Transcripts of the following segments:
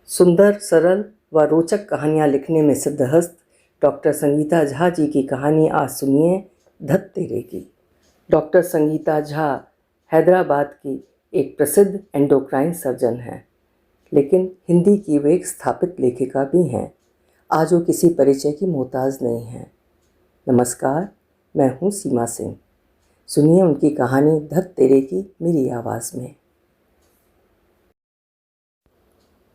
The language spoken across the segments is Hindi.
सुंदर, सरल व रोचक कहानियाँ लिखने में सिद्धहस्त डॉक्टर संगीता झा जी की कहानी आज सुनिए, धत तेरे की। डॉक्टर संगीता झा हैदराबाद की एक प्रसिद्ध एंडोक्राइन सर्जन हैं, लेकिन हिंदी की वे एक स्थापित लेखिका भी हैं। आज वो किसी परिचय की मोहताज नहीं हैं। नमस्कार, मैं हूँ सीमा सिंह। सुनिए उनकी कहानी धत तेरे की मेरी आवाज़ में।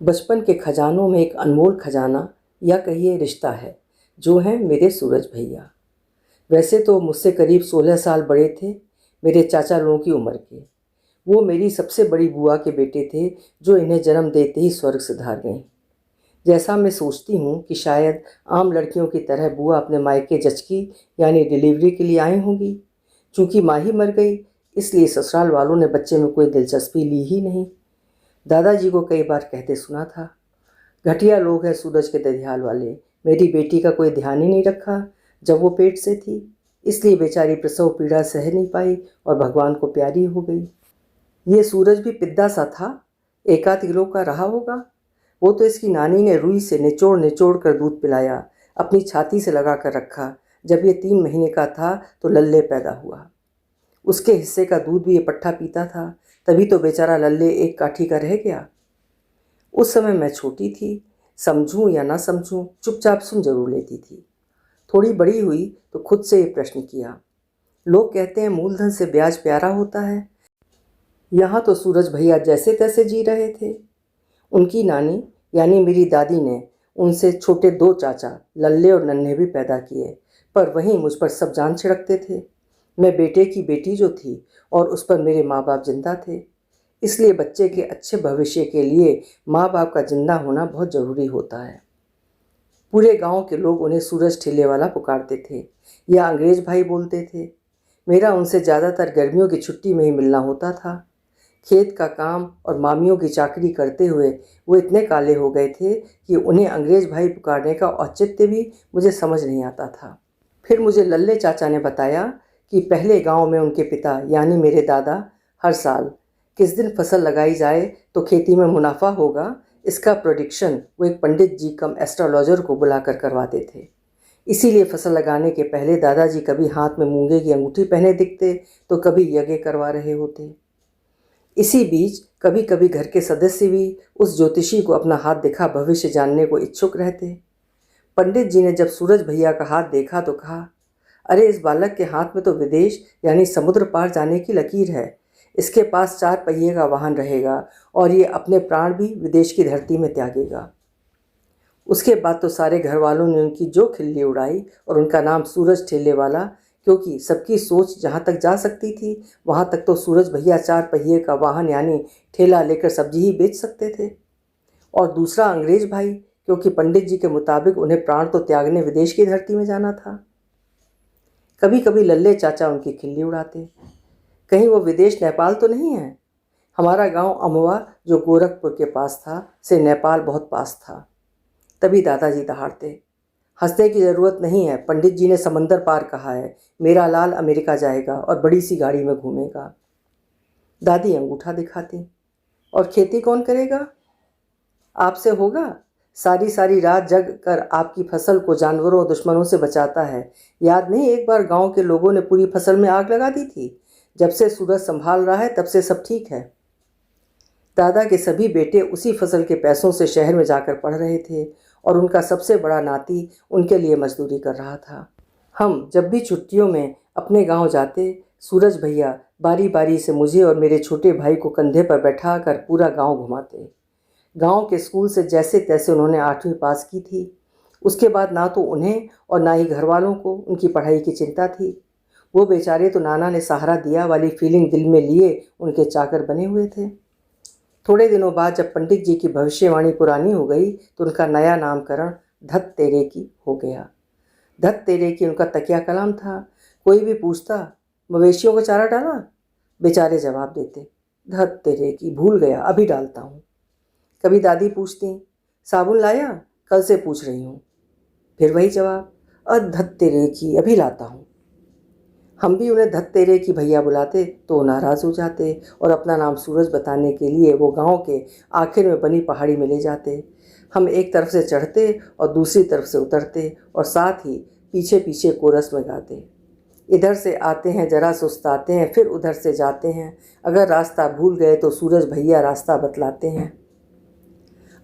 बचपन के खजानों में एक अनमोल खजाना या कहिए रिश्ता है, जो है मेरे सूरज भैया। वैसे तो मुझसे करीब 16 साल बड़े थे, मेरे चाचा लोगों की उम्र के। वो मेरी सबसे बड़ी बुआ के बेटे थे, जो इन्हें जन्म देते ही स्वर्ग सिधार गईं। जैसा मैं सोचती हूँ कि शायद आम लड़कियों की तरह बुआ अपने मायके जचकी यानी डिलीवरी के लिए आई होंगी। चूँकि माँ ही मर गई, इसलिए ससुराल वालों ने बच्चे में कोई दिलचस्पी ली ही नहीं। दादाजी को कई बार कहते सुना था, घटिया लोग हैं सूरज के दधियाल वाले, मेरी बेटी का कोई ध्यान ही नहीं रखा जब वो पेट से थी, इसलिए बेचारी प्रसव पीड़ा सह नहीं पाई और भगवान को प्यारी हो गई। ये सूरज भी पिद्दा सा था, एकाध किलो का रहा होगा। वो तो इसकी नानी ने रुई से निचोड़ निचोड़ कर दूध पिलाया, अपनी छाती से लगा कर रखा। जब ये 3 महीने का था तो लल्ले पैदा हुआ। उसके हिस्से का दूध भी ये पट्ठा पीता था, तभी तो बेचारा लल्ले एक काठी का रह गया। उस समय मैं छोटी थी, समझूं या ना समझूं चुपचाप सुन जरूर लेती थी। थोड़ी बड़ी हुई तो खुद से ये प्रश्न किया। लोग कहते हैं मूलधन से ब्याज प्यारा होता है। यहाँ तो सूरज भैया जैसे तैसे जी रहे थे। उनकी नानी यानी मेरी दादी ने उनसे छोटे 2 चाचा लल्ले और नन्हे भी पैदा किए, पर वहीं मुझ पर सब जान छिड़कते थे। मैं बेटे की बेटी जो थी और उस पर मेरे माँ बाप जिंदा थे, इसलिए बच्चे के अच्छे भविष्य के लिए माँ बाप का जिंदा होना बहुत ज़रूरी होता है। पूरे गांव के लोग उन्हें सूरज ठेले वाला पुकारते थे या अंग्रेज भाई बोलते थे। मेरा उनसे ज़्यादातर गर्मियों की छुट्टी में ही मिलना होता था। खेत का काम और मामियों की चाकरी करते हुए वो इतने काले हो गए थे कि उन्हें अंग्रेज भाई पुकारने का औचित्य भी मुझे समझ नहीं आता था। फिर मुझे लल्ले चाचा ने बताया कि पहले गांव में उनके पिता यानी मेरे दादा हर साल किस दिन फसल लगाई जाए तो खेती में मुनाफा होगा, इसका प्रोडिक्शन वो एक पंडित जी कम एस्ट्रोलॉजर को बुलाकर करवाते थे। इसीलिए फसल लगाने के पहले दादाजी कभी हाथ में मूंगे की अंगूठी पहने दिखते तो कभी यज्ञ करवा रहे होते। इसी बीच कभी कभी घर के सदस्य भी उस ज्योतिषी को अपना हाथ दिखा भविष्य जानने को इच्छुक रहते। पंडित जी ने जब सूरज भैया का हाथ देखा तो कहा, अरे इस बालक के हाथ में तो विदेश यानी समुद्र पार जाने की लकीर है। इसके पास 4 पहिए का वाहन रहेगा और ये अपने प्राण भी विदेश की धरती में त्यागेगा। उसके बाद तो सारे घर वालों ने उनकी जो खिल्ली उड़ाई और उनका नाम सूरज ठेले वाला, क्योंकि सबकी सोच जहाँ तक जा सकती थी वहाँ तक तो सूरज भैया 4 पहिए का वाहन यानी ठेला लेकर सब्जी ही बेच सकते थे। और दूसरा अंग्रेज भाई, क्योंकि पंडित जी के मुताबिक उन्हें प्राण तो त्यागने विदेश की धरती में जाना था। कभी कभी लल्ले चाचा उनकी खिल्ली उड़ाते, कहीं वो विदेश नेपाल तो नहीं है। हमारा गांव अमवा जो गोरखपुर के पास था से नेपाल बहुत पास था। तभी दादाजी दहाड़ते, हंसने की ज़रूरत नहीं है, पंडित जी ने समंदर पार कहा है। मेरा लाल अमेरिका जाएगा और बड़ी सी गाड़ी में घूमेगा। दादी अंगूठा दिखाती, और खेती कौन करेगा? आपसे होगा। सारी सारी रात जग कर आपकी फसल को जानवरों और दुश्मनों से बचाता है। याद नहीं, एक बार गांव के लोगों ने पूरी फसल में आग लगा दी थी। जब से सूरज संभाल रहा है तब से सब ठीक है। दादा के सभी बेटे उसी फसल के पैसों से शहर में जाकर पढ़ रहे थे और उनका सबसे बड़ा नाती उनके लिए मजदूरी कर रहा था। हम जब भी छुट्टियों में अपने गांव जाते, सूरज भैया बारी बारी से मुझे और मेरे छोटे भाई को कंधे पर बैठा कर पूरा गांव घुमाते। गांव के स्कूल से जैसे तैसे उन्होंने 8वीं पास की थी। उसके बाद ना तो उन्हें और ना ही घर वालों को उनकी पढ़ाई की चिंता थी। वो बेचारे तो नाना ने सहारा दिया वाली फीलिंग दिल में लिए उनके चाकर बने हुए थे। थोड़े दिनों बाद जब पंडित जी की भविष्यवाणी पुरानी हो गई तो उनका नया नामकरण धत तेरे की हो गया। धत तेरे की उनका तकिया कलाम था। कोई भी पूछता, मवेशियों को चारा डाला? बेचारे जवाब देते, धत तेरे की, भूल गया, अभी डालता हूँ। कभी दादी पूछती, साबुन लाया? कल से पूछ रही हूँ। फिर वही जवाब, धत तेरे की, अभी लाता हूँ। हम भी उन्हें धत तेरे की भैया बुलाते तो वो नाराज़ हो जाते और अपना नाम सूरज बताने के लिए वो गांव के आखिर में बनी पहाड़ी में ले जाते। हम एक तरफ से चढ़ते और दूसरी तरफ से उतरते और साथ ही पीछे पीछे कोरस में गाते। इधर से आते हैं जरा सुस्ताते हैं, फिर उधर से जाते हैं, अगर रास्ता भूल गए तो सूरज भैया रास्ता बतलाते हैं।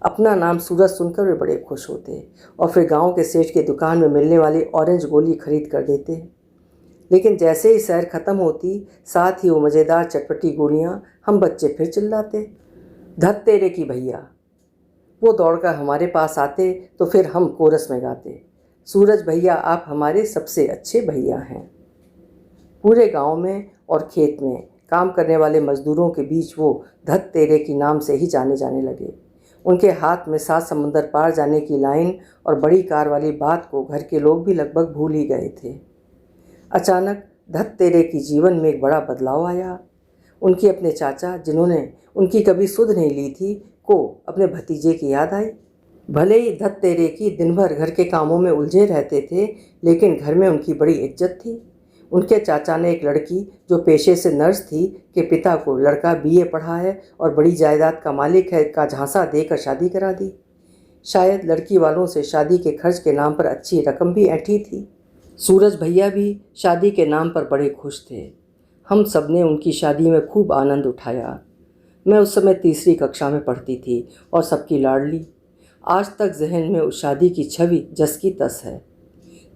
अपना नाम सूरज सुनकर वे बड़े खुश होते और फिर गांव के सेठ की दुकान में मिलने वाली ऑरेंज गोली खरीद कर देते। लेकिन जैसे ही सैर ख़त्म होती, साथ ही वो मज़ेदार चटपटी गोलियां हम बच्चे फिर चिल्लाते, धत तेरे की भैया। वो दौड़कर हमारे पास आते तो फिर हम कोरस में गाते, सूरज भैया आप हमारे सबसे अच्छे भैया हैं। पूरे गांव में और खेत में काम करने वाले मजदूरों के बीच वो धत तेरे की नाम से ही जाने जाने लगे। उनके हाथ में 7 समंदर पार जाने की लाइन और बड़ी कार वाली बात को घर के लोग भी लगभग भूल ही गए थे। अचानक धत तेरे की जीवन में एक बड़ा बदलाव आया। उनके अपने चाचा, जिन्होंने उनकी कभी सुध नहीं ली थी, को अपने भतीजे की याद आई। भले ही धत तेरे की दिन भर घर के कामों में उलझे रहते थे, लेकिन घर में उनकी बड़ी इज्जत थी। उनके चाचा ने एक लड़की जो पेशे से नर्स थी के पिता को लड़का बीए पढ़ा है और बड़ी जायदाद का मालिक है का झांसा देकर शादी करा दी। शायद लड़की वालों से शादी के खर्च के नाम पर अच्छी रकम भी ऐंठी थी। सूरज भैया भी शादी के नाम पर बड़े खुश थे। हम सब ने उनकी शादी में खूब आनंद उठाया। मैं उस समय 3री कक्षा में पढ़ती थी और सबकी लाडली। आज तक जहन में उस शादी की छवि जस की तस है।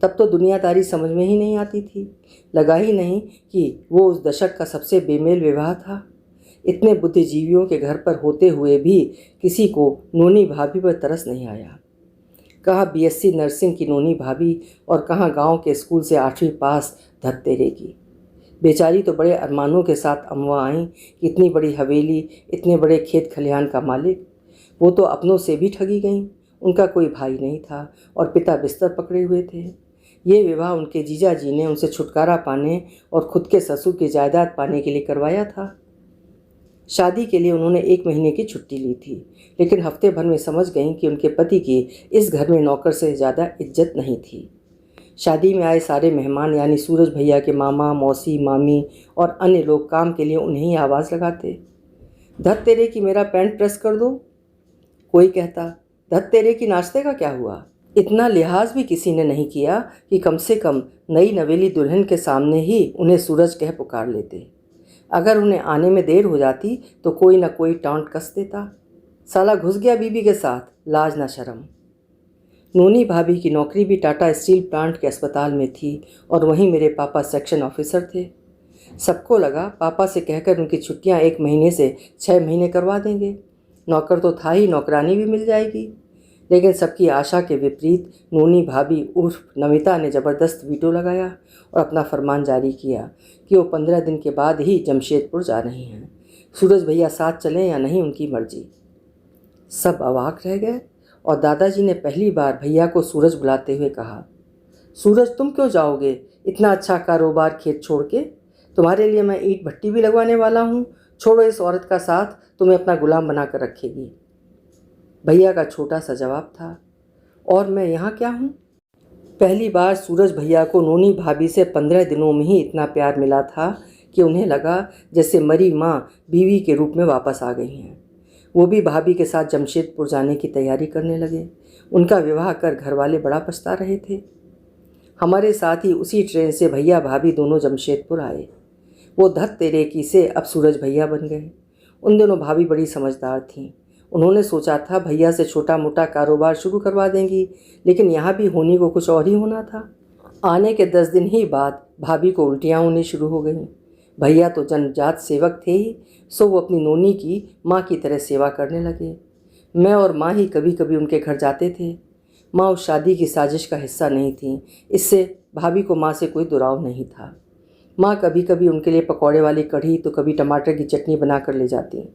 तब तो दुनियादारी समझ में ही नहीं आती थी। लगा ही नहीं कि वो उस दशक का सबसे बेमेल विवाह था। इतने बुद्धिजीवियों के घर पर होते हुए भी किसी को नोनी भाभी पर तरस नहीं आया। कहाँ बीएससी नर्सिंग की नोनी भाभी और कहाँ गांव के स्कूल से 8वीं पास धत तेरे की। बेचारी तो बड़े अरमानों के साथ अमवा आई कि इतनी बड़ी हवेली, इतने बड़े खेत खलिहान का मालिक। वो तो अपनों से भी ठगी गईं। उनका कोई भाई नहीं था और पिता बिस्तर पकड़े हुए थे। ये विवाह उनके जीजा जी ने उनसे छुटकारा पाने और खुद के ससुर की जायदाद पाने के लिए करवाया था। शादी के लिए उन्होंने 1 महीने की छुट्टी ली थी, लेकिन हफ्ते भर में समझ गईं कि उनके पति की इस घर में नौकर से ज़्यादा इज्जत नहीं थी। शादी में आए सारे मेहमान यानी सूरज भैया के मामा, मौसी, मामी और अन्य लोग काम के लिए उन्हें ही आवाज़ लगाते, धत तेरे की मेरा पैंट प्रेस कर दो। कोई कहता, धत तेरे की नाश्ते का क्या हुआ। इतना लिहाज भी किसी ने नहीं किया कि कम से कम नई नवेली दुल्हन के सामने ही उन्हें सूरज कह पुकार लेते। अगर उन्हें आने में देर हो जाती तो कोई ना कोई टांट कस देता, साला घुस गया बीबी के साथ, लाज ना शर्म। नूनी भाभी की नौकरी भी टाटा स्टील प्लांट के अस्पताल में थी और वहीं मेरे पापा सेक्शन ऑफिसर थे। सबको लगा पापा से कहकर उनकी छुट्टियां 1 महीने से 6 महीने करवा देंगे। नौकर तो था ही, नौकरानी भी मिल जाएगी। लेकिन सबकी आशा के विपरीत नूनी भाभी उर्फ नमिता ने ज़बरदस्त वीटो लगाया और अपना फरमान जारी किया कि वो 15 दिन के बाद ही जमशेदपुर जा रही हैं। सूरज भैया साथ चलें या नहीं उनकी मर्जी। सब अवाक रह गए और दादाजी ने पहली बार भैया को सूरज बुलाते हुए कहा, सूरज तुम क्यों जाओगे इतना अच्छा कारोबार खेत छोड़ के? तुम्हारे लिए मैं ईंट भट्टी भी लगवाने वाला हूँ। छोड़ो इस औरत का साथ, तुम्हें अपना गुलाम बना कर रखेगी। भैया का छोटा सा जवाब था, और मैं यहाँ क्या हूँ? पहली बार सूरज भैया को नोनी भाभी से 15 दिनों में ही इतना प्यार मिला था कि उन्हें लगा जैसे मरी माँ बीवी के रूप में वापस आ गई हैं। वो भी भाभी के साथ जमशेदपुर जाने की तैयारी करने लगे। उनका विवाह कर घर वाले बड़ा पछता रहे थे। हमारे साथ ही उसी ट्रेन से भैया भाभी दोनों जमशेदपुर आए। वो धत तेरे की से अब सूरज भैया बन गए। उन दोनों भाभी बड़ी समझदार थीं। उन्होंने सोचा था भैया से छोटा मोटा कारोबार शुरू करवा देंगी, लेकिन यहाँ भी होनी को कुछ और ही होना था। आने के 10 दिन ही बाद भाभी को उल्टियाँ होनी शुरू हो गईं। भैया तो जन्मजात सेवक थे ही, सो वो अपनी नोनी की माँ की तरह सेवा करने लगे। मैं और माँ ही कभी कभी उनके घर जाते थे। माँ उस शादी की साजिश का हिस्सा नहीं थी, इससे भाभी को माँ से कोई दुराव नहीं था। माँ कभी कभी उनके लिए पकौड़े वाली कढ़ी तो कभी टमाटर की चटनी बना कर ले जाती।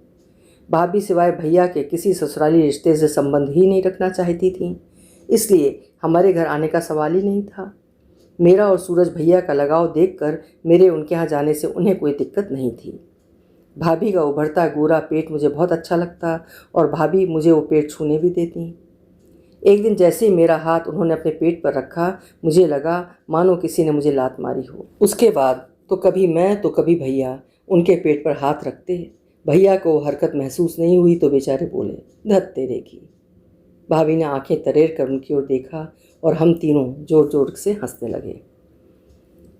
भाभी सिवाय भैया के किसी ससुराली रिश्ते से संबंध ही नहीं रखना चाहती थी, इसलिए हमारे घर आने का सवाल ही नहीं था। मेरा और सूरज भैया का लगाव देखकर मेरे उनके यहाँ जाने से उन्हें कोई दिक्कत नहीं थी। भाभी का उभरता गोरा पेट मुझे बहुत अच्छा लगता और भाभी मुझे वो पेट छूने भी देती। एक दिन जैसे ही मेरा हाथ उन्होंने अपने पेट पर रखा, मुझे लगा मानो किसी ने मुझे लात मारी हो। उसके बाद तो कभी मैं तो कभी भैया उनके पेट पर हाथ रखते। भैया को हरकत महसूस नहीं हुई तो बेचारे बोले, धत तेरे की। भाभी ने आंखें तरेर कर उनकी ओर देखा और हम तीनों जोर जोर से हंसने लगे।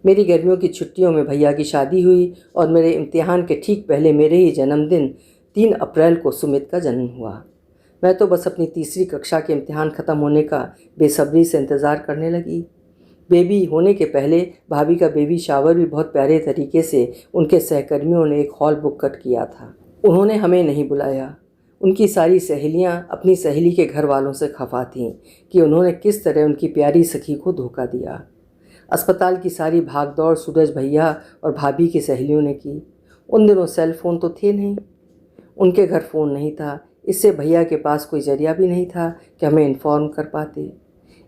मेरी गर्मियों की छुट्टियों में भैया की शादी हुई और मेरे इम्तिहान के ठीक पहले मेरे ही जन्मदिन 3 अप्रैल को सुमित का जन्म हुआ। मैं तो बस अपनी तीसरी कक्षा के इम्तिहान ख़त्म होने का बेसब्री से इंतज़ार करने लगी। बेबी होने के पहले भाभी का बेबी शावर भी बहुत प्यारे तरीके से उनके सहकर्मियों ने एक हॉल बुक कर किया था। उन्होंने हमें नहीं बुलाया। उनकी सारी सहेलियां अपनी सहेली के घर वालों से खफा थीं कि उन्होंने किस तरह उनकी प्यारी सखी को धोखा दिया। अस्पताल की सारी भागदौड़ सूरज भैया और भाभी की सहेलियों ने की। उन दिनों सेल फ़ोन तो थे नहीं, उनके घर फ़ोन नहीं था, इससे भैया के पास कोई जरिया भी नहीं था कि हमें इन्फॉर्म कर पाते।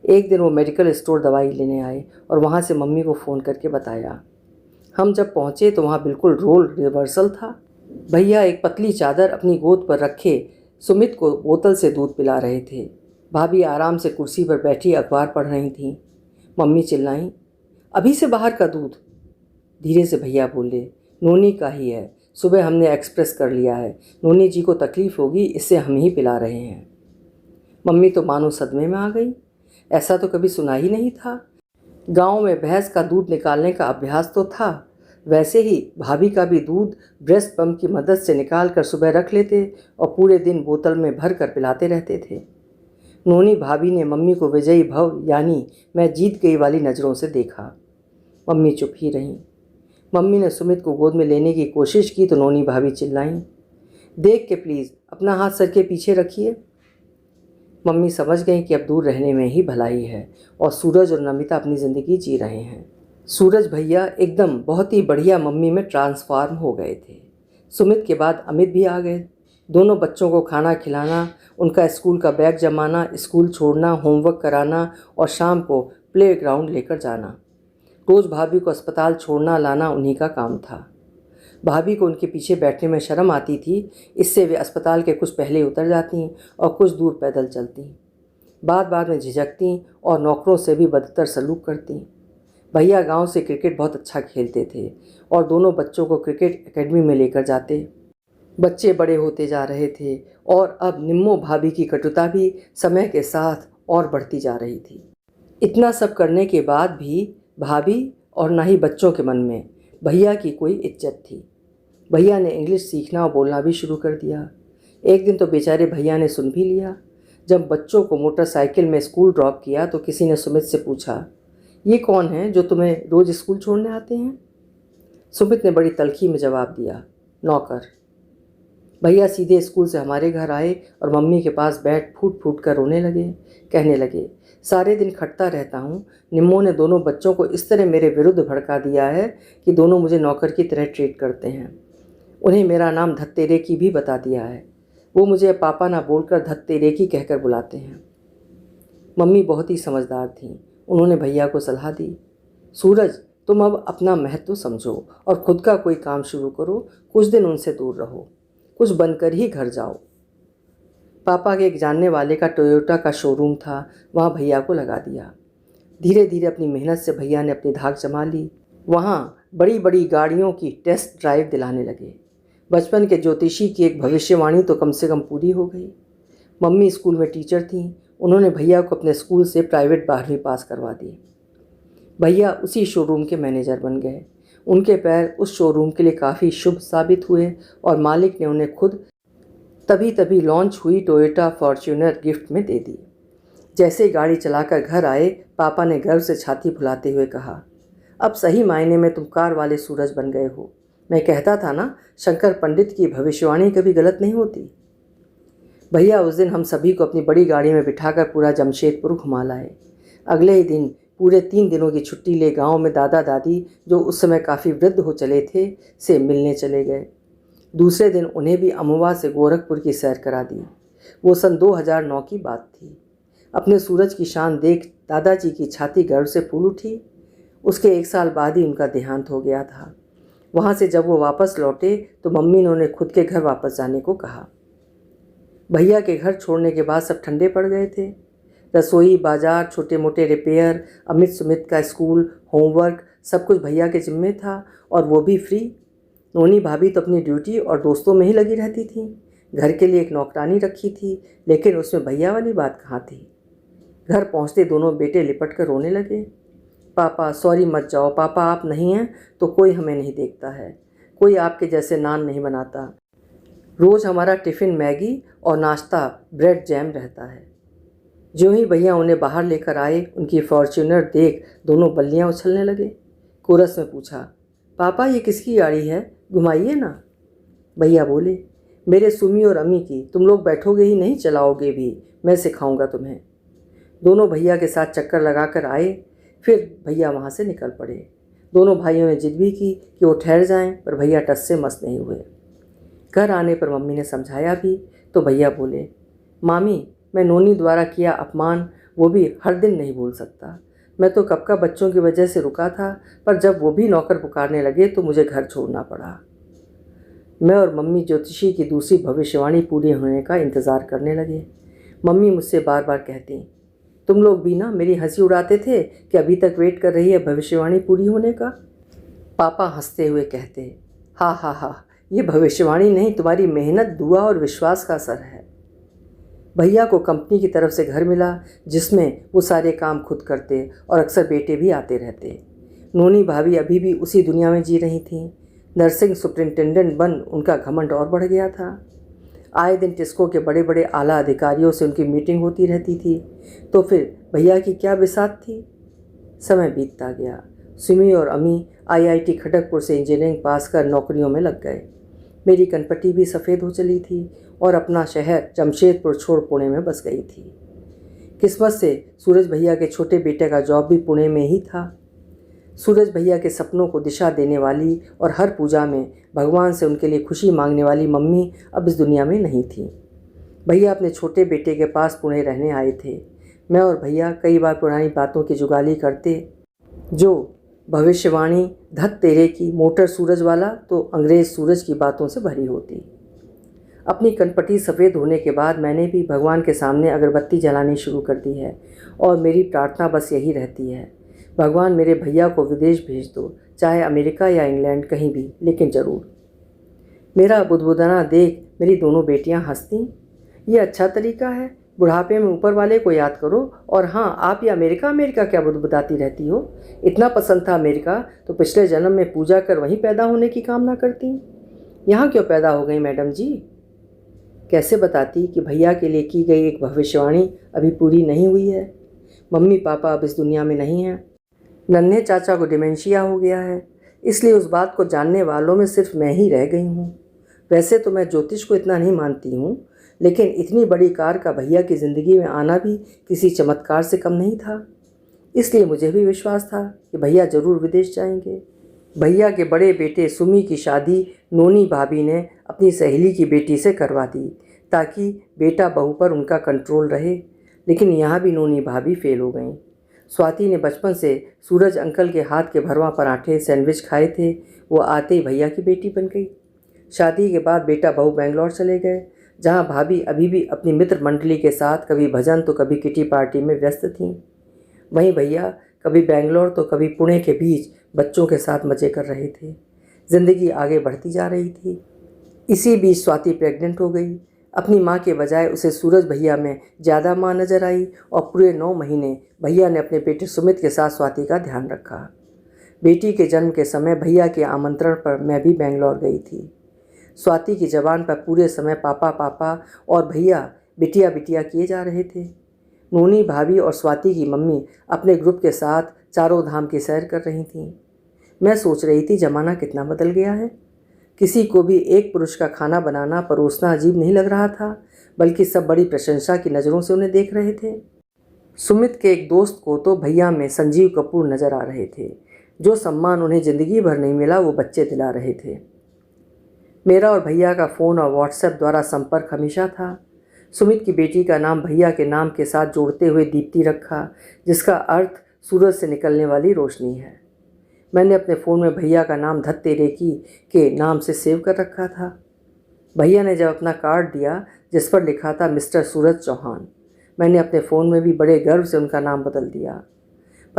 एक दिन वो मेडिकल स्टोर दवाई लेने आए और वहाँ से मम्मी को फ़ोन करके बताया। हम जब पहुँचे तो वहाँ बिल्कुल रोल रिवर्सल था। भैया एक पतली चादर अपनी गोद पर रखे सुमित को बोतल से दूध पिला रहे थे। भाभी आराम से कुर्सी पर बैठी अखबार पढ़ रही थीं। मम्मी चिल्लाईं, अभी से बाहर का दूध। धीरे से भैया बोले, नोनी का ही है, सुबह हमने एक्सप्रेस कर लिया है, नोनी जी को तकलीफ़ होगी इससे हम ही पिला रहे हैं। मम्मी तो मानो सदमे में आ गई, ऐसा तो कभी सुना ही नहीं था। गांव में भैंस का दूध निकालने का अभ्यास तो था, वैसे ही भाभी का भी दूध ब्रेस्ट पंप की मदद से निकाल कर सुबह रख लेते और पूरे दिन बोतल में भर कर पिलाते रहते थे। नोनी भाभी ने मम्मी को विजयी भव यानी मैं जीत गई वाली नज़रों से देखा। मम्मी चुप ही रहीं। मम्मी ने सुमित को गोद में लेने की कोशिश की तो नोनी भाभी चिल्लाईं, देख के प्लीज़ अपना हाथ सर के पीछे रखिए। मम्मी समझ गई कि अब दूर रहने में ही भलाई है और सूरज और नमिता अपनी ज़िंदगी जी रहे हैं। सूरज भैया एकदम बहुत ही बढ़िया मम्मी में ट्रांसफॉर्म हो गए थे। सुमित के बाद अमित भी आ गए। दोनों बच्चों को खाना खिलाना, उनका स्कूल का बैग जमाना, स्कूल छोड़ना, होमवर्क कराना और शाम को प्लेग्राउंड लेकर जाना। रोज़ भाभी को अस्पताल छोड़ना लाना उन्हीं का काम था। भाभी को उनके पीछे बैठने में शर्म आती थी, इससे वे अस्पताल के कुछ पहले उतर जाती और कुछ दूर पैदल चलती। बाद में झिझकती और नौकरों से भी बदतर सलूक करती। भैया गांव से क्रिकेट बहुत अच्छा खेलते थे और दोनों बच्चों को क्रिकेट एकेडमी में लेकर जाते। बच्चे बड़े होते जा रहे थे और अब निम्मो भाभी की कटुता भी समय के साथ और बढ़ती जा रही थी। इतना सब करने के बाद भी भाभी और ना ही बच्चों के मन में भैया की कोई इज्जत थी। भैया ने इंग्लिश सीखना और बोलना भी शुरू कर दिया। एक दिन तो बेचारे भैया ने सुन भी लिया। जब बच्चों को मोटरसाइकिल में स्कूल ड्रॉप किया तो किसी ने सुमित से पूछा, ये कौन है जो तुम्हें रोज़ स्कूल छोड़ने आते हैं? सुमित ने बड़ी तल्खी में जवाब दिया, नौकर। भैया सीधे स्कूल से हमारे घर आए और मम्मी के पास बैठ फूट फूट कर रोने लगे। कहने लगे, सारे दिन खटता रहता हूँ, निम्मो ने दोनों बच्चों को इस तरह मेरे विरुद्ध भड़का दिया है कि दोनों मुझे नौकर की तरह ट्रीट करते हैं। उन्हें मेरा नाम धत्तेरे की भी बता दिया है। वो मुझे पापा ना बोलकर धत्तेरे की कहकर बुलाते हैं। मम्मी बहुत ही समझदार थीं। उन्होंने भैया को सलाह दी, सूरज तुम अब अपना महत्व समझो और ख़ुद का कोई काम शुरू करो, कुछ दिन उनसे दूर रहो, कुछ बनकर ही घर जाओ। पापा के एक जानने वाले का टोयोटा का शोरूम था, वहाँ भैया को लगा दिया। धीरे धीरे अपनी मेहनत से भैया ने अपनी धाक जमा ली। वहाँ बड़ी बड़ी गाड़ियों की टेस्ट ड्राइव दिलाने लगे। बचपन के ज्योतिषी की एक भविष्यवाणी तो कम से कम पूरी हो गई। मम्मी स्कूल में टीचर थीं, उन्होंने भैया को अपने स्कूल से प्राइवेट 12वीं पास करवा दी। भैया उसी शोरूम के मैनेजर बन गए। उनके पैर उस शोरूम के लिए काफ़ी शुभ साबित हुए और मालिक ने उन्हें खुद तभी लॉन्च हुई टोयोटा फॉर्च्यूनर गिफ्ट में दे दी। जैसे ही गाड़ी चलाकर घर आए, पापा ने गर्व से छाती फुलाते हुए कहा, अब सही मायने में तुम कार वाले सूरज बन गए हो। मैं कहता था ना, शंकर पंडित की भविष्यवाणी कभी गलत नहीं होती। भैया उस दिन हम सभी को अपनी बड़ी गाड़ी में बिठाकर पूरा जमशेदपुर घुमा लाए। अगले ही दिन पूरे 3 दिनों की छुट्टी ले गांव में दादा दादी, जो उस समय काफ़ी वृद्ध हो चले थे, से मिलने चले गए। दूसरे दिन उन्हें भी अमवा से गोरखपुर की सैर करा दी। वो सन 2009 की बात थी। अपने सूरज की शान देख दादाजी की छाती गर्व से फूल उठी। उसके 1 साल बाद ही उनका देहांत हो गया था। वहाँ से जब वो वापस लौटे तो मम्मी ने उन्हें खुद के घर वापस जाने को कहा। भैया के घर छोड़ने के बाद सब ठंडे पड़ गए थे। रसोई, बाजार, छोटे मोटे रिपेयर, अमित सुमित का स्कूल, होमवर्क, सब कुछ भैया के जिम्मे था और वो भी फ्री। नोनी भाभी तो अपनी ड्यूटी और दोस्तों में ही लगी रहती थी। घर के लिए एक नौकरानी रखी थी, लेकिन उसमें भैया वाली बात कहाँ थी। घर पहुँचते दोनों बेटे लिपट कर रोने लगे। पापा सॉरी मत जाओ, पापा आप नहीं हैं तो कोई हमें नहीं देखता है, कोई आपके जैसे नान नहीं बनाता। रोज़ हमारा टिफ़िन मैगी और नाश्ता ब्रेड जैम रहता है। ज्यों ही भैया उन्हें बाहर लेकर आए, उनकी फॉर्च्यूनर देख दोनों बल्लियाँ उछलने लगे। कोरस में पूछा, पापा ये किसकी गाड़ी है, घुमाइए ना। भैया बोले, मेरे सुमी और अम्मी की, तुम लोग बैठोगे ही नहीं, चलाओगे भी, मैं सिखाऊंगा तुम्हें। दोनों भैया के साथ चक्कर लगाकर आए, फिर भैया वहाँ से निकल पड़े। दोनों भाइयों ने जिद भी की कि वो ठहर जाएं, पर भैया टस से मस नहीं हुए। घर आने पर मम्मी ने समझाया भी तो भैया बोले, मामी मैं नोनी द्वारा किया अपमान वो भी हर दिन नहीं भूल सकता। मैं तो कब का बच्चों की वजह से रुका था, पर जब वो भी नौकर पुकारने लगे तो मुझे घर छोड़ना पड़ा। मैं और मम्मी ज्योतिषी की दूसरी भविष्यवाणी पूरी होने का इंतज़ार करने लगे। मम्मी मुझसे बार बार कहती, तुम लोग भी ना मेरी हंसी उड़ाते थे कि अभी तक वेट कर रही है भविष्यवाणी पूरी होने का। पापा हंसते हुए कहते, हा हा हा, ये भविष्यवाणी नहीं, तुम्हारी मेहनत, दुआ और विश्वास का असर है। भैया को कंपनी की तरफ से घर मिला, जिसमें वो सारे काम खुद करते और अक्सर बेटे भी आते रहते। नोनी भाभी अभी भी उसी दुनिया में जी रही थीं। नर्सिंग सुपरिंटेंडेंट बन उनका घमंड और बढ़ गया था। आए दिन टिस्को के बड़े बड़े आला अधिकारियों से उनकी मीटिंग होती रहती थी, तो फिर भैया की क्या बिसात थी। समय बीतता गया। सुमी और अमी आईआईटी खड़गपुर से इंजीनियरिंग पास कर नौकरियों में लग गए। मेरी कनपटी भी सफ़ेद हो चली थी और अपना शहर जमशेदपुर छोड़ पुणे में बस गई थी। किस्मत से सूरज भैया के छोटे बेटे का जॉब भी पुणे में ही था। सूरज भैया के सपनों को दिशा देने वाली और हर पूजा में भगवान से उनके लिए खुशी मांगने वाली मम्मी अब इस दुनिया में नहीं थी। भैया अपने छोटे बेटे के पास पुणे रहने आए थे। मैं और भैया कई बार पुरानी बातों की जुगाली करते, जो भविष्यवाणी धत तेरे की, मोटर सूरज वाला तो अंग्रेज़ सूरज की बातों से भरी होती। अपनी कनपटी सफ़ेद होने के बाद मैंने भी भगवान के सामने अगरबत्ती जलानी शुरू कर दी है और मेरी प्रार्थना बस यही रहती है, भगवान मेरे भैया को विदेश भेज दो, चाहे अमेरिका या इंग्लैंड, कहीं भी, लेकिन ज़रूर। मेरा बुदबुदाना देख मेरी दोनों बेटियां हंसतीं। ये अच्छा तरीका है, बुढ़ापे में ऊपर वाले को याद करो। और हाँ, आप ये अमेरिका अमेरिका क्या बुदबुदाती रहती हो, इतना पसंद था अमेरिका तो पिछले जन्म में पूजा कर वहीं पैदा होने की कामना करती। यहाँ क्यों पैदा हो गई मैडम जी। कैसे बताती कि भैया के लिए की गई एक भविष्यवाणी अभी पूरी नहीं हुई है। मम्मी पापा अब इस दुनिया में नहीं हैं। नन्हे चाचा को डिमेंशिया हो गया है, इसलिए उस बात को जानने वालों में सिर्फ मैं ही रह गई हूँ। वैसे तो मैं ज्योतिष को इतना नहीं मानती हूँ, लेकिन इतनी बड़ी कार का भैया की ज़िंदगी में आना भी किसी चमत्कार से कम नहीं था। इसलिए मुझे भी विश्वास था कि भैया ज़रूर विदेश जाएंगे। भैया के बड़े बेटे सुमी की शादी नोनी भाभी ने अपनी सहेली की बेटी से करवा दी, ताकि बेटा बहू पर उनका कंट्रोल रहे। लेकिन यहाँ भी नोनी भाभी फेल हो गई। स्वाति ने बचपन से सूरज अंकल के हाथ के भरवा पराठे सैंडविच खाए थे, वो आते ही भैया की बेटी बन गई। शादी के बाद बेटा बहू बेंगलोर चले गए, जहाँ भाभी अभी भी अपनी मित्र मंडली के साथ कभी भजन तो कभी किटी पार्टी में व्यस्त थीं। वहीं भैया कभी बेंगलोर तो कभी पुणे के बीच बच्चों के साथ मज़े कर रहे थे। ज़िंदगी आगे बढ़ती जा रही थी। इसी बीच स्वाति प्रेग्नेंट हो गई। अपनी माँ के बजाय उसे सूरज भैया में ज़्यादा माँ नज़र आई और पूरे 9 महीने भैया ने अपने बेटे सुमित के साथ स्वाति का ध्यान रखा। बेटी के जन्म के समय भैया के आमंत्रण पर मैं भी बेंगलोर गई थी। स्वाति की ज़बान पर पूरे समय पापा पापा और भैया बिटिया बिटिया किए जा रहे थे। नोनी भाभी और स्वाति की मम्मी अपने ग्रुप के साथ चारों धाम की सैर कर रही थीं। मैं सोच रही थी ज़माना कितना बदल गया है। किसी को भी एक पुरुष का खाना बनाना परोसना अजीब नहीं लग रहा था, बल्कि सब बड़ी प्रशंसा की नज़रों से उन्हें देख रहे थे। सुमित के एक दोस्त को तो भैया में संजीव कपूर नज़र आ रहे थे। जो सम्मान उन्हें ज़िंदगी भर नहीं मिला वो बच्चे दिला रहे थे। मेरा और भैया का फ़ोन और व्हाट्सएप द्वारा संपर्क हमेशा था। सुमित की बेटी का नाम भैया के नाम के साथ जोड़ते हुए दीप्ति रखा, जिसका अर्थ सूरज से निकलने वाली रोशनी है। मैंने अपने फ़ोन में भैया का नाम धत तेरे की के नाम से सेव कर रखा था। भैया ने जब अपना कार्ड दिया जिस पर लिखा था मिस्टर सूरज चौहान, मैंने अपने फ़ोन में भी बड़े गर्व से उनका नाम बदल दिया।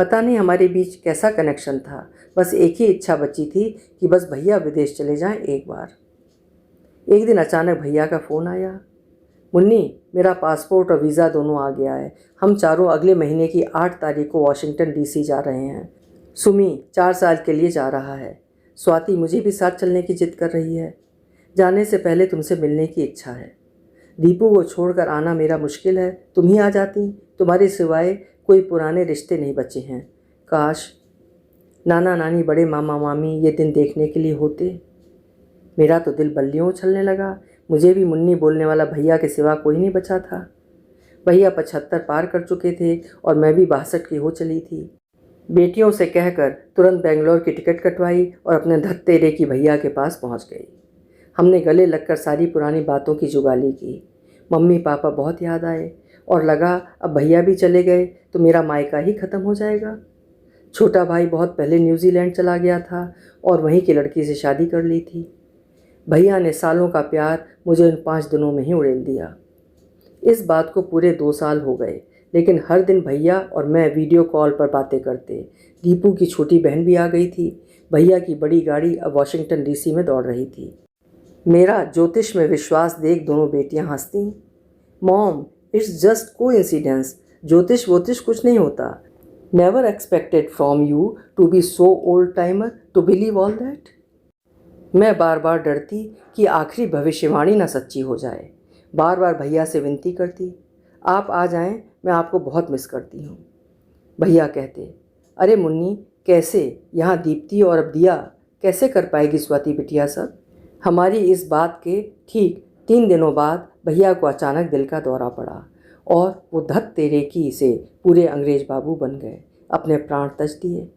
पता नहीं हमारे बीच कैसा कनेक्शन था, बस एक ही इच्छा बची थी कि बस भैया विदेश चले जाएं एक बार। एक दिन अचानक भैया का फ़ोन आया, मुन्नी मेरा पासपोर्ट और वीज़ा दोनों आ गया है, हम चारों अगले महीने की 8 तारीख को वाशिंगटन डीसी जा रहे हैं। सुमी 4 साल के लिए जा रहा है। स्वाति मुझे भी साथ चलने की जिद कर रही है। जाने से पहले तुमसे मिलने की इच्छा है। दीपू को छोड़कर आना मेरा मुश्किल है, तुम ही आ जाती, तुम्हारे सिवाय कोई पुराने रिश्ते नहीं बचे हैं। काश नाना नानी बड़े मामा मामी ये दिन देखने के लिए होते। मेरा तो दिल बल्लियों उछलने लगा। मुझे भी मुन्नी बोलने वाला भैया के सिवा कोई नहीं बचा था। भैया 75 पार कर चुके थे और मैं भी 62 की हो चली थी। बेटियों से कहकर तुरंत बेंगलोर की टिकट कटवाई और अपने धत्तेरे की भैया के पास पहुंच गई। हमने गले लगकर सारी पुरानी बातों की जुगाली की। मम्मी पापा बहुत याद आए और लगा अब भैया भी चले गए तो मेरा मायका ही ख़त्म हो जाएगा। छोटा भाई बहुत पहले न्यूजीलैंड चला गया था और वहीं की लड़की से शादी कर ली थी। भैया ने सालों का प्यार मुझे इन 5 दिनों में ही उड़ेल दिया। इस बात को पूरे 2 साल हो गए, लेकिन हर दिन भैया और मैं वीडियो कॉल पर बातें करते। दीपू की छोटी बहन भी आ गई थी। भैया की बड़ी गाड़ी अब वाशिंगटन डीसी में दौड़ रही थी। मेरा ज्योतिष में विश्वास देख दोनों बेटियां हंसती। मॉम इट्स जस्ट कोइंसिडेंस, ज्योतिष वोतिष कुछ नहीं होता। Never expected from you to be so old timer to believe all that. मैं बार बार डरती कि आखिरी भविष्यवाणी ना सच्ची हो जाए। बार बार भैया से विनती करती, आप आ जाएं, मैं आपको बहुत मिस करती हूँ। भैया कहते, अरे मुन्नी कैसे, यहाँ दीप्ति और अब दिया कैसे कर पाएगी स्वाति बिटिया सब। हमारी इस बात के ठीक 3 दिनों बाद भैया को अचानक दिल का दौरा पड़ा और वो धत तेरे की से पूरे अंग्रेज बाबू बन गए, अपने प्राण तज दिए।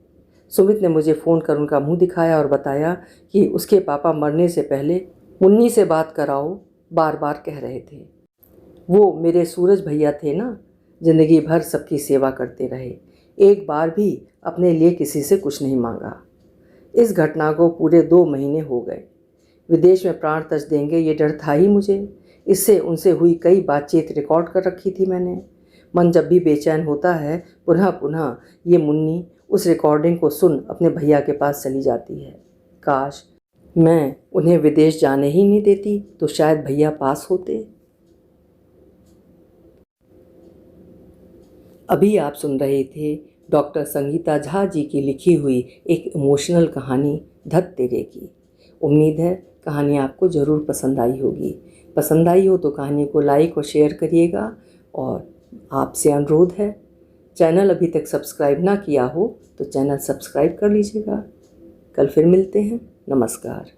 सुमित ने मुझे फ़ोन कर उनका मुंह दिखाया और बताया कि उसके पापा मरने से पहले मुन्नी से बात कराओ बार बार कह रहे थे। वो मेरे सूरज भैया थे ना, ज़िंदगी भर सबकी सेवा करते रहे, एक बार भी अपने लिए किसी से कुछ नहीं मांगा। इस घटना को पूरे 2 महीने हो गए। विदेश में प्राण तज देंगे ये डर था ही मुझे। इससे उनसे हुई कई बातचीत रिकॉर्ड कर रखी थी मैंने। मन जब भी बेचैन होता है पुनः पुनः ये मुन्नी उस रिकॉर्डिंग को सुन अपने भैया के पास चली जाती है। काश मैं उन्हें विदेश जाने ही नहीं देती तो शायद भैया पास होते। अभी आप सुन रहे थे डॉक्टर संगीता झा जी की लिखी हुई एक इमोशनल कहानी धत तेरे की। उम्मीद है कहानी आपको ज़रूर पसंद आई होगी। पसंद आई हो तो कहानी को लाइक और शेयर करिएगा और आपसे अनुरोध है चैनल अभी तक सब्सक्राइब ना किया हो तो चैनल सब्सक्राइब कर लीजिएगा। कल फिर मिलते हैं। नमस्कार।